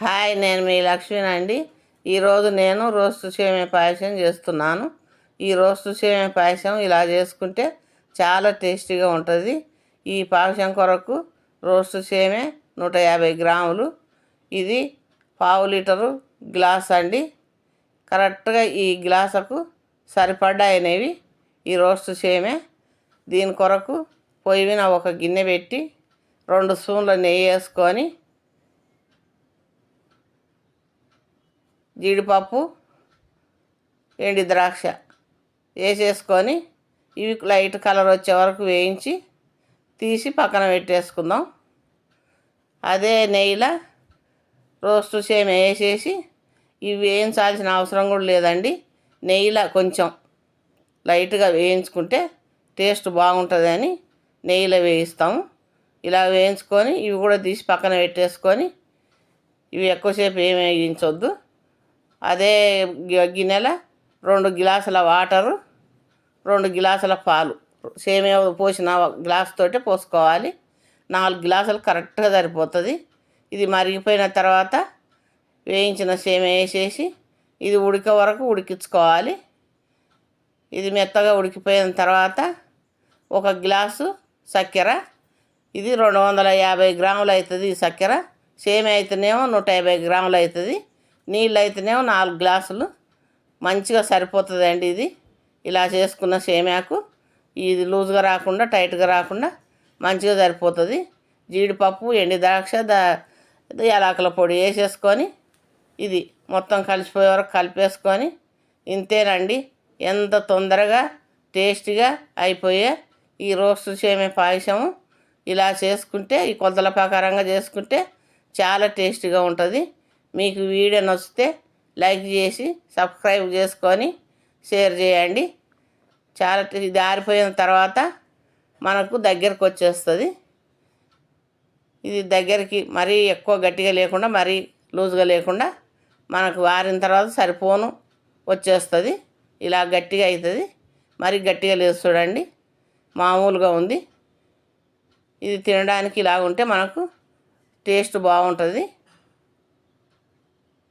Hi, నేను మీ లక్ష్మినండి. ఈరోజు నేను రోస్టు సేమియా పాయసం చేస్తున్నాను. ఈ రోస్టు సేమియా పాయసం ఇలా చేసుకుంటే చాలా టేస్టీగా ఉంటుంది. ఈ పాయసం కొరకు రోస్టు సేమియా 150 గ్రాములు, ఇది పావు లీటరు గ్లాస్ అండి. కరెక్ట్గా ఈ గ్లాసుకు సరిపడ్డాయినవి ఈ రోస్టు సేమియా. దీని కొరకు పొయ్యి మీద ఒక గిన్నె పెట్టి 2 స్పూన్ల నెయ్యి వేసుకొని జీడిపప్పు, ఎండి ద్రాక్ష వేసేసుకొని ఇవి లైట్ కలర్ వచ్చే వరకు వేయించి తీసి పక్కన పెట్టేసుకుందాం. అదే నెయ్యిలో రోస్టు సేమియా వేసేసి ఇవి వేయించాల్సిన అవసరం కూడా లేదండి. నెయ్యిలో కొంచెం లైట్గా వేయించుకుంటే టేస్ట్ బాగుంటుందని నెయ్యిలో వేయిస్తాము. ఇలా వేయించుకొని ఇవి కూడా తీసి పక్కన పెట్టేసుకొని ఇవి ఎక్కువసేపు ఏమి వేయించొద్దు. అదే గిన్నెలో 2 గ్లాసుల వాటరు, 2 గ్లాసుల పాలు, సేమియా పోసిన గ్లాస్ తోటి పోసుకోవాలి. 4 గ్లాసులు కరెక్ట్గా సరిపోతుంది. ఇది మరిగిపోయిన తర్వాత వేయించిన సేమియా వేసేసి ఇది ఉడికే వరకు ఉడికించుకోవాలి. ఇది మెత్తగా ఉడికిపోయిన తర్వాత 1 గ్లాసు చక్కెర, ఇది 250 గ్రాములు అవుతుంది. ఈ చక్కెర సేమియా అయితేనేమో 150 గ్రాములు అవుతుంది. నీళ్ళు అయితేనేమో 4 గ్లాసులు మంచిగా సరిపోతుందండి. ఇది ఇలా చేసుకున్న సేమియాకు ఇది లూజ్గా రాకుండా టైట్గా రాకుండా మంచిగా సరిపోతుంది. జీడిపప్పు, ఎండి ద్రాక్ష, యాలకుల పొడి వేసేసుకొని ఇది మొత్తం కలిసిపోయే వరకు కలిపేసుకొని ఇంతేనండి. ఎంత తొందరగా టేస్టీగా అయిపోయే ఈ రోస్టు సేమియా పాయసము ఇలా చేసుకుంటే, ఈ కొలతల ప్రకారంగా చేసుకుంటే చాలా టేస్టీగా ఉంటుంది. మీకు వీడియో నచ్చితే లైక్ చేసి సబ్స్క్రైబ్ చేసుకొని షేర్ చేయండి. చాలా ఇది ఆరిపోయిన తర్వాత మనకు దగ్గరకు వచ్చేస్తుంది. ఇది దగ్గరికి మరీ ఎక్కువ గట్టిగా లేకుండా మరీ లూజ్గా లేకుండా మనకు ఆరిన తర్వాత సరిపోను వచ్చేస్తుంది. ఇలా గట్టిగా అవుతుంది. మరీ గట్టిగా లేదు చూడండి, మామూలుగా ఉంది. ఇది తినడానికి ఇలా ఉంటే మనకు టేస్ట్ బాగుంటుంది.